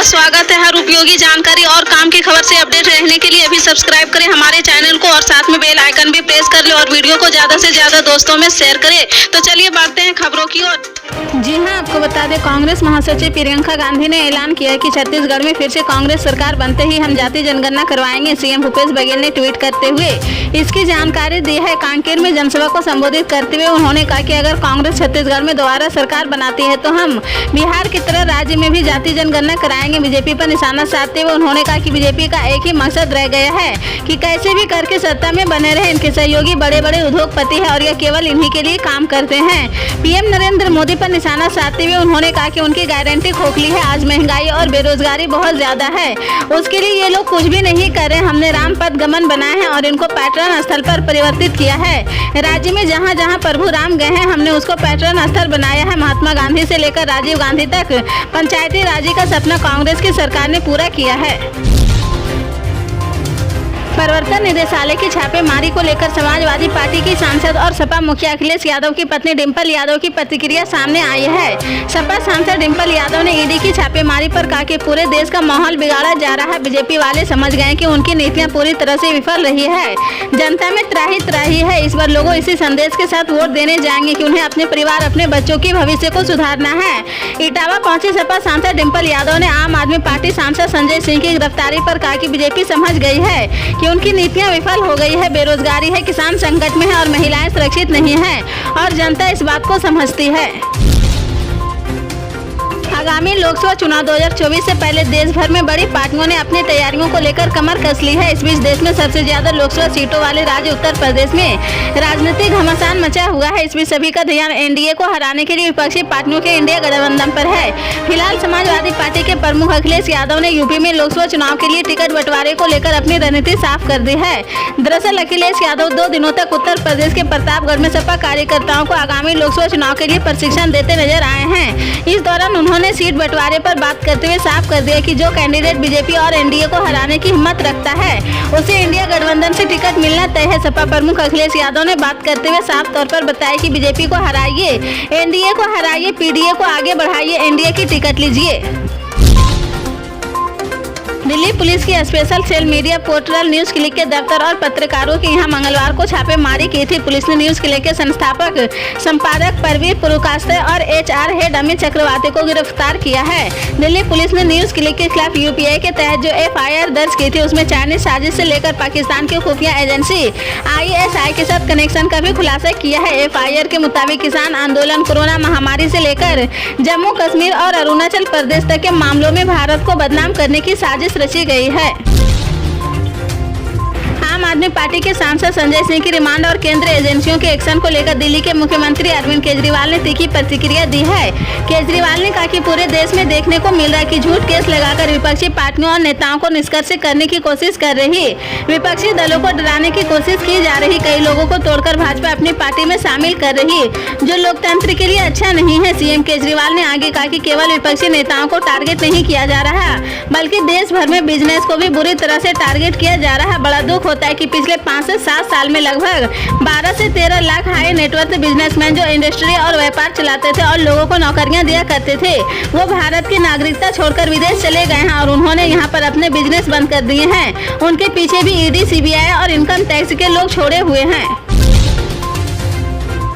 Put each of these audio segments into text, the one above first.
स्वागत है। हर उपयोगी जानकारी और काम की खबर से अपडेट रहने के लिए अभी सब्सक्राइब करें हमारे चैनल को और साथ में बेल आइकन भी प्रेस कर ले और वीडियो को ज्यादा से ज्यादा दोस्तों में शेयर करें। तो चलिए बढ़ते हैं खबरों की ओर। जी हां, आपको बता दें, कांग्रेस महासचिव प्रियंका गांधी ने ऐलान किया कि छत्तीसगढ़ में फिर से कांग्रेस सरकार बनते ही हम जाति जनगणना करवाएंगे। सीएम भूपेश बघेल ने ट्वीट करते हुए इसकी जानकारी दी है। कांकेर में जनसभा को संबोधित करते हुए उन्होंने कहा कि अगर कांग्रेस छत्तीसगढ़ में दोबारा सरकार बनाती है तो हम बिहार की तरह राज्य में भी जाति जनगणना कराएंगे। बीजेपी पर निशाना साधते हुए उन्होंने कहा कि बीजेपी का एक ही मकसद रह गया है कि कैसे भी करके सत्ता में बने रहे। इनके सहयोगी बड़े बड़े उद्योगपति हैं और यह केवल इन्हीं के लिए काम करते हैं। पीएम नरेंद्र मोदी पर निशाना साधते हुए उन्होंने कहा कि उनकी गारंटी खोखली है। आज महंगाई और बेरोजगारी बहुत ज्यादा है, उसके लिए ये लोग कुछ भी नहीं कर रहे। हमने राम पथ गमन बनाए हैं और इनको पैटर्न स्थल पर परिवर्तित किया है। राज्य में जहाँ जहाँ प्रभु राम गए हैं हमने उसको पैटर्न स्थल बनाया है। महात्मा गांधी से लेकर राजीव गांधी तक पंचायती राज का सपना कांग्रेस की सरकार ने पूरा किया है। प्रवर्तन निदेशालय की छापेमारी को लेकर समाजवादी पार्टी की सांसद और सपा मुखिया अखिलेश यादव की पत्नी डिंपल यादव की प्रतिक्रिया सामने आई है। सपा सांसद डिंपल यादव ने ईडी की छापेमारी पर कहा कि पूरे देश का माहौल बिगाड़ा जा रहा है। बीजेपी वाले समझ गए कि उनकी नीतियां पूरी तरह से विफल रही है। जनता में त्राही है। इस बार लोगों इसी संदेश के साथ वोट देने जाएंगे कि उन्हें अपने परिवार, अपने बच्चों के भविष्य को सुधारना है। इटावा पहुंची सपा सांसद डिंपल यादव ने आम आदमी पार्टी सांसद संजय सिंह की गिरफ्तारी पर कहा कि बीजेपी समझ गई है कि उनकी नीतियां विफल हो गई है। बेरोजगारी है, किसान संकट में है और महिलाएं सुरक्षित नहीं है और जनता इस बात को समझती है। आगामी लोकसभा चुनाव 2024 से पहले देश भर में बड़ी पार्टियों ने अपनी तैयारियों को लेकर कमर कस ली है। इस बीच देश में सबसे ज्यादा लोकसभा सीटों वाले राज्य उत्तर प्रदेश में राजनीतिक घमासान मचा हुआ है। इस बीच सभी का ध्यान एनडीए को हराने के लिए विपक्षी पार्टियों के इंडिया गठबंधन पर है। फिलहाल समाजवादी पार्टी के प्रमुख अखिलेश यादव ने यूपी में लोकसभा चुनाव के लिए टिकट बंटवारे को लेकर अपनी रणनीति साफ कर दी है। दरअसल अखिलेश यादव 2 दिनों तक उत्तर प्रदेश के प्रतापगढ़ में सपा कार्यकर्ताओं को आगामी लोकसभा चुनाव के लिए प्रशिक्षण देते नजर आए हैं। इस दौरान उन्होंने सीट बंटवारे पर बात करते हुए साफ कर दिया कि जो कैंडिडेट बीजेपी और एनडीए को हराने की हिम्मत रखता है उसे इंडिया गठबंधन से टिकट मिलना तय है। सपा प्रमुख अखिलेश यादव ने बात करते हुए साफ तौर पर बताया कि बीजेपी को हराइए, एनडीए को हराइए, पीडीए को आगे बढ़ाइए, एनडीए की टिकट लीजिए। दिल्ली पुलिस की special cell media portal NewsClick के दफ्तर और पत्रकारों के यहां मंगलवार को छापेमारी की थी। पुलिस ने न्यूज क्लिक के संस्थापक संपादक परवीर पुरकास्ते और एचआर हेड अमित चक्रवर्ती को गिरफ्तार किया है। दिल्ली पुलिस ने न्यूज क्लिक के खिलाफ यूपीए के तहत जो एफआईआर दर्ज की थी उसमें चाइनीज साजिश से लेकर पाकिस्तान की खुफिया एजेंसी आईएसआई के साथ कनेक्शन का भी खुलासा किया है। एफआईआर के मुताबिक किसान आंदोलन, कोरोना महामारी से लेकर जम्मू कश्मीर और अरुणाचल प्रदेश तक के मामलों में भारत को बदनाम करने की साजिश रची गई है। आम आदमी पार्टी के सांसद संजय सिंह की रिमांड और केंद्रीय एजेंसियों के एक्शन को लेकर दिल्ली के मुख्यमंत्री अरविंद केजरीवाल ने तीखी प्रतिक्रिया दी है। केजरीवाल ने कहा कि पूरे देश में देखने को मिल रहा है कि झूठ केस लगाकर विपक्षी पार्टियों और नेताओं को निष्कर्ष करने की कोशिश कर रही, विपक्षी दलों को डराने की कोशिश की जा रही, कई लोगों को तोड़कर भाजपा अपनी पार्टी में शामिल कर रही, जो लोकतंत्र के लिए अच्छा नहीं है। सीएम केजरीवाल ने आगे कहा कि केवल विपक्षी नेताओं को टारगेट नहीं किया जा रहा बल्कि देश भर में बिजनेस को भी बुरी तरह से टारगेट किया जा रहा है। बड़ा दुख होता है कि पिछले 5 से 7 साल में लगभग 12 से 13 लाख हाई नेटवर्थ बिजनेसमैन जो इंडस्ट्री और व्यापार चलाते थे और लोगों को नौकरियां दिया करते थे वो भारत की नागरिकता छोड़कर विदेश चले गए हैं और उन्होंने यहां पर अपने बिजनेस बंद कर दिए हैं। उनके पीछे भी ईडी, सीबीआई और इनकम टैक्स के लोग छोड़े हुए हैं।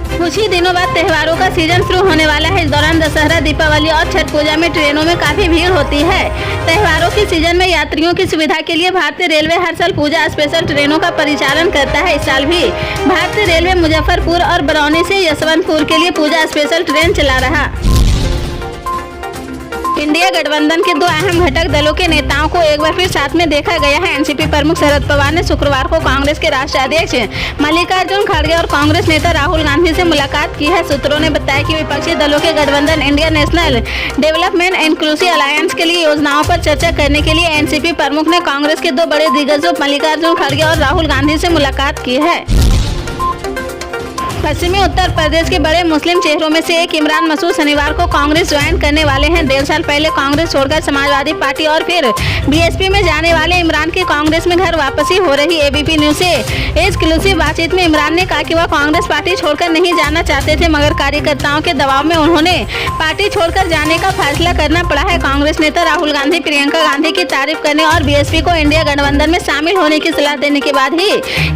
कुछ ही दिनों बाद त्योहारों का सीजन शुरू होने वाला है। इस दौरान दशहरा, दीपावली और छठ पूजा में ट्रेनों में काफी भीड़ होती है। त्योहारों के सीजन में यात्रियों की सुविधा के लिए भारतीय रेलवे हर साल पूजा स्पेशल ट्रेनों का परिचालन करता है। इस साल भी भारतीय रेलवे मुजफ्फरपुर और बरौनी से यशवंतपुर के लिए पूजा स्पेशल ट्रेन चला रहा। इंडिया गठबंधन के 2 अहम घटक दलों के नेताओं को एक बार फिर साथ में देखा गया है। एनसीपी प्रमुख शरद पवार ने शुक्रवार को कांग्रेस के राष्ट्रीय अध्यक्ष मल्लिकार्जुन खड़गे और कांग्रेस नेता राहुल गांधी से मुलाकात की है। सूत्रों ने बताया कि विपक्षी दलों के गठबंधन India national development inclusive alliance के लिए योजनाओं पर चर्चा करने के लिए एनसीपी प्रमुख ने कांग्रेस के 2 बड़े दिग्गजों मल्लिकार्जुन खड़गे और राहुल गांधी से मुलाकात की है। पश्चिमी उत्तर प्रदेश के बड़े मुस्लिम चेहरों में से एक इमरान मसूद शनिवार को कांग्रेस ज्वाइन करने वाले हैं। 1.5 साल पहले कांग्रेस छोड़कर समाजवादी पार्टी और फिर बीएसपी में जाने वाले इमरान की कांग्रेस में घर वापसी हो रही। एबीपी न्यूज से एक्सक्लूसिव बातचीत में इमरान ने कहा कि वह कांग्रेस पार्टी छोड़कर नहीं जाना चाहते थे, मगर कार्यकर्ताओं के दबाव में उन्होंने पार्टी छोड़कर जाने का फैसला करना पड़ा है। कांग्रेस नेता राहुल गांधी प्रियंका गांधी की तारीफ करने और बीएसपी को इंडिया गठबंधन में शामिल होने की सलाह देने के बाद ही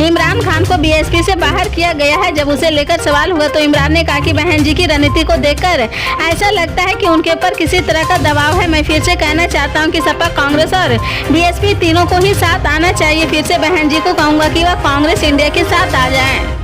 इमरान खान को बीएसपी से बाहर किया गया है। जब उसे लेकर सवाल हुआ तो इमरान ने कहा कि बहन जी की रणनीति को देखकर ऐसा लगता है कि उनके ऊपर किसी तरह का दबाव है। मैं फिर से कहना चाहता हूं कि सपा, कांग्रेस और बीएसपी तीनों को ही साथ आना चाहिए। फिर से बहन जी को कहूंगा कि वह कांग्रेस इंडिया के साथ आ जाएं।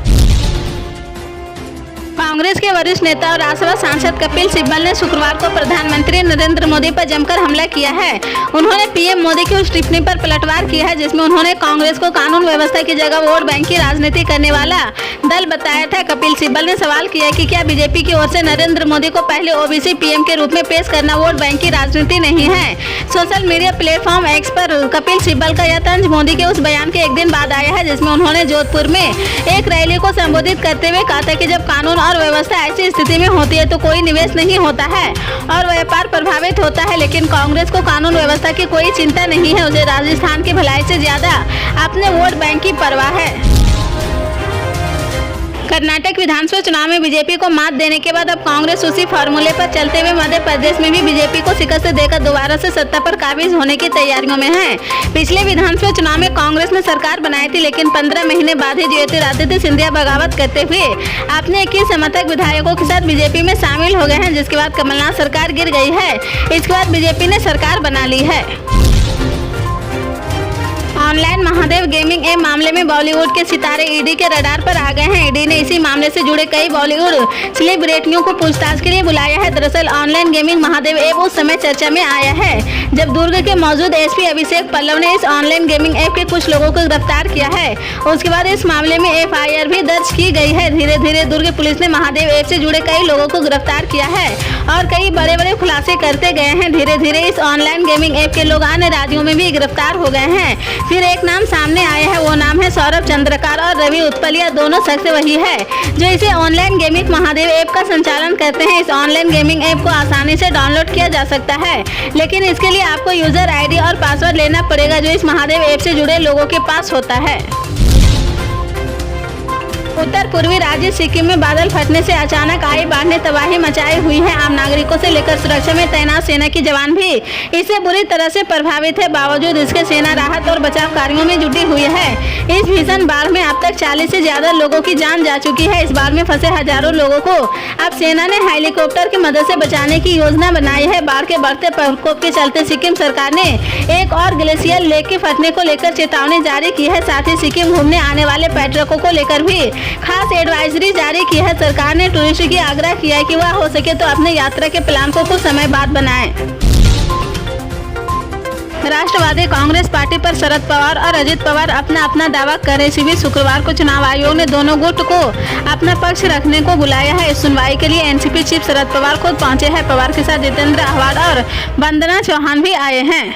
कांग्रेस के वरिष्ठ नेता और राज्यसभा सांसद कपिल सिब्बल ने शुक्रवार को प्रधानमंत्री नरेंद्र मोदी पर जमकर हमला किया है। उन्होंने पीएम मोदी की उस टिप्पणी पर पलटवार किया है जिसमें उन्होंने कांग्रेस को कानून व्यवस्था की जगह वोट बैंक की राजनीति करने वाला दल बताया था। कपिल सिब्बल ने सवाल किया कि क्या बीजेपी की ओर से नरेंद्र मोदी को पहले ओबीसी पीएम के रूप में पेश करना वोट बैंक की राजनीति नहीं है। सोशल मीडिया प्लेटफॉर्म एक्स पर कपिल सिब्बल का यह तंज मोदी के उस बयान के एक दिन बाद आया है जिसमें उन्होंने जोधपुर में एक रैली को संबोधित करते हुए कहा था कि जब कानून और व्यवस्था ऐसी स्थिति में होती है तो कोई निवेश नहीं होता है और व्यापार प्रभावित होता है, लेकिन कांग्रेस को कानून व्यवस्था की कोई चिंता नहीं है। उसे राजस्थान की भलाई से ज्यादा अपने वोट बैंक की परवाह है। कर्नाटक विधानसभा चुनाव में बीजेपी को मात देने के बाद अब कांग्रेस उसी फार्मूले पर चलते हुए मध्य प्रदेश में भी बीजेपी को शिकस्त देकर दोबारा से सत्ता पर काबिज होने की तैयारियों में है। पिछले विधानसभा चुनाव में कांग्रेस ने सरकार बनाई थी, लेकिन 15 महीने बाद ही ज्योतिरादित्य सिंधिया बगावत करते हुए अपने 21 समर्थक विधायकों के साथ बीजेपी में शामिल हो गए हैं, जिसके बाद कमलनाथ सरकार गिर गई है। इसके बाद बीजेपी ने सरकार बना ली है। ऑनलाइन महादेव गेमिंग ऐप मामले में बॉलीवुड के सितारे ईडी के रडार पर आ गए हैं। ईडी ने इसी मामले से जुड़े कई बॉलीवुड सेलिब्रिटियों को पूछताछ के लिए बुलाया है। दरअसल ऑनलाइन गेमिंग महादेव ऐप उस समय चर्चा में आया है जब दुर्ग के मौजूद एसपी अभिषेक पल्लव ने इस ऑनलाइन गेमिंग ऐप के कुछ लोगों को गिरफ्तार किया है। उसके बाद इस मामले में एफआईआर भी दर्ज की गई है। धीरे धीरे दुर्ग पुलिस ने महादेव ऐप से जुड़े कई लोगों को गिरफ्तार किया है और कई बड़े बड़े खुलासे करते गए हैं। धीरे धीरे इस ऑनलाइन गेमिंग ऐप के लोग अन्य राज्यों में भी गिरफ्तार हो गए हैं। फिर एक नाम सामने आया है, वो नाम है सौरभ चंद्रकार और रवि उत्पलिया। दोनों शख्स वही है जो इसे ऑनलाइन गेमिंग महादेव ऐप का संचालन करते हैं। इस ऑनलाइन गेमिंग ऐप को आसानी से डाउनलोड किया जा सकता है, लेकिन इसके लिए आपको यूजर आईडी और पासवर्ड लेना पड़ेगा जो इस महादेव ऐप से जुड़े लोगों के पास होता है। उत्तर पूर्वी राज्य सिक्किम में बादल फटने से अचानक आई बाढ़ ने तबाही मचाई हुई है। आम नागरिकों से लेकर सुरक्षा में तैनात सेना की जवान भी इससे बुरी तरह से प्रभावित है। बावजूद इसके सेना राहत और बचाव कार्यों में जुटी हुई है। इस भीषण बाढ़ में अब तक 40 से ज्यादा लोगों की जान जा चुकी है। इस बाढ़ में फंसे हजारों लोगों को अब सेना ने हेलीकॉप्टर की मदद से बचाने की योजना बनाई है। बाढ़ के बढ़ते प्रकोप के चलते सिक्किम सरकार ने एक और ग्लेशियर लेक के फटने को लेकर चेतावनी जारी की है। साथ ही सिक्किम घूमने आने वाले पर्यटकों को लेकर भी खास एडवाइजरी जारी की है। सरकार ने टूरिस्ट की आग्रह किया है कि वह हो सके तो अपने यात्रा के प्लान को कुछ समय बाद बनाएं। राष्ट्रवादी कांग्रेस पार्टी पर शरद पवार और अजित पवार अपना दावा कर रहे। इसी बीच शुक्रवार को चुनाव आयोग ने दोनों गुट को अपना पक्ष रखने को बुलाया है। इस सुनवाई के लिए एनसीपी चीफ शरद पवार खुद पहुंचे हैं। पवार के साथ जितेंद्र आह्वाड और वंदना चौहान भी आए हैं।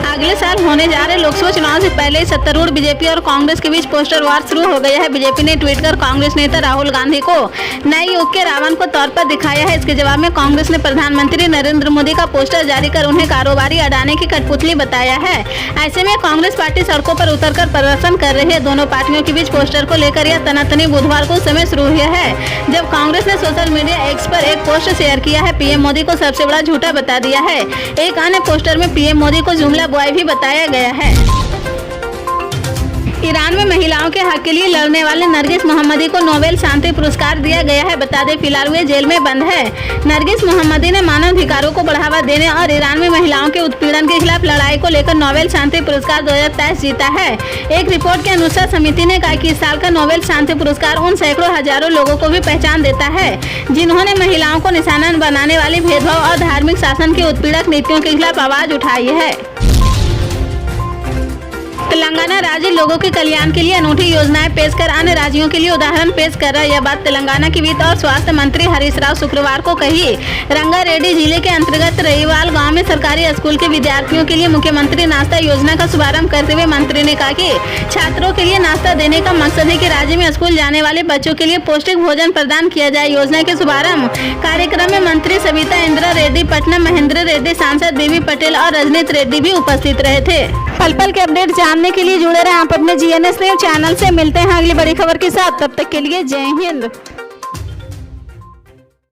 अगले साल होने जा रहे लोकसभा चुनाव से पहले सत्तारूढ़ बीजेपी और कांग्रेस के बीच पोस्टर वार शुरू हो गया है। बीजेपी ने ट्वीट कर कांग्रेस नेता राहुल गांधी को नए युग के रावण को तौर पर दिखाया है। इसके जवाब में कांग्रेस ने प्रधानमंत्री नरेंद्र मोदी का पोस्टर जारी कर उन्हें कारोबारी अडानी की कठपुतली बताया है। ऐसे में कांग्रेस पार्टी सड़कों पर उतरकर प्रदर्शन कर रही है। दोनों पार्टियों के बीच पोस्टर को लेकर यह तनातनी बुधवार को समय शुरू हुआ है जब कांग्रेस ने सोशल मीडिया एक्स पर एक पोस्ट शेयर किया है। पीएम मोदी को सबसे बड़ा झूठा बता दिया है। एक अन्य पोस्टर में पीएम मोदी को जुमला बॉय भी बताया गया है। ईरान में महिलाओं के हक के लिए लड़ने वाले नरगिस मोहम्मदी को नोबेल शांति पुरस्कार दिया गया है। बता दें फिलहाल वे जेल में बंद है। नरगिस मोहम्मदी ने मानवाधिकारों को बढ़ावा देने और ईरान में महिलाओं के उत्पीड़न के खिलाफ लड़ाई को लेकर नोबेल शांति पुरस्कार 2023 जीता है। एक रिपोर्ट के अनुसार समिति ने कहा कि इस साल का नोबेल शांति पुरस्कार उन सैकड़ों हजारों लोगों को भी पहचान देता है जिन्होंने महिलाओं को निशाना बनाने वाली भेदभाव और धार्मिक शासन की उत्पीड़क नीतियों के खिलाफ आवाज उठाई है। तेलंगाना राज्य लोगों के कल्याण के लिए अनूठी योजनाएं पेश कर अन्य राज्यों के लिए उदाहरण पेश कर रहा है। यह बात तेलंगाना के वित्त और स्वास्थ्य मंत्री हरीश राव शुक्रवार को कही। रंगारेड्डी जिले के अंतर्गत रईवाल गांव में सरकारी स्कूल के विद्यार्थियों के लिए मुख्यमंत्री नाश्ता योजना का शुभारंभ करते हुए मंत्री ने कहा कि छात्रों के लिए नाश्ता देने का मकसद है कि राज्य में स्कूल जाने वाले बच्चों के लिए पौष्टिक भोजन प्रदान किया जाए। योजना के शुभारंभ कार्यक्रम में मंत्री सविता इंदिरा रेड्डी, पटना महेंद्र रेड्डी, सांसद बीबी पटेल और रजनीत रेड्डी भी उपस्थित रहे थे। पल पल के अपडेट जानने के लिए जुड़े रहे आप अपने GNS न्यूज़ चैनल से। मिलते हैं अगली बड़ी खबर के साथ, तब तक के लिए जय हिंद।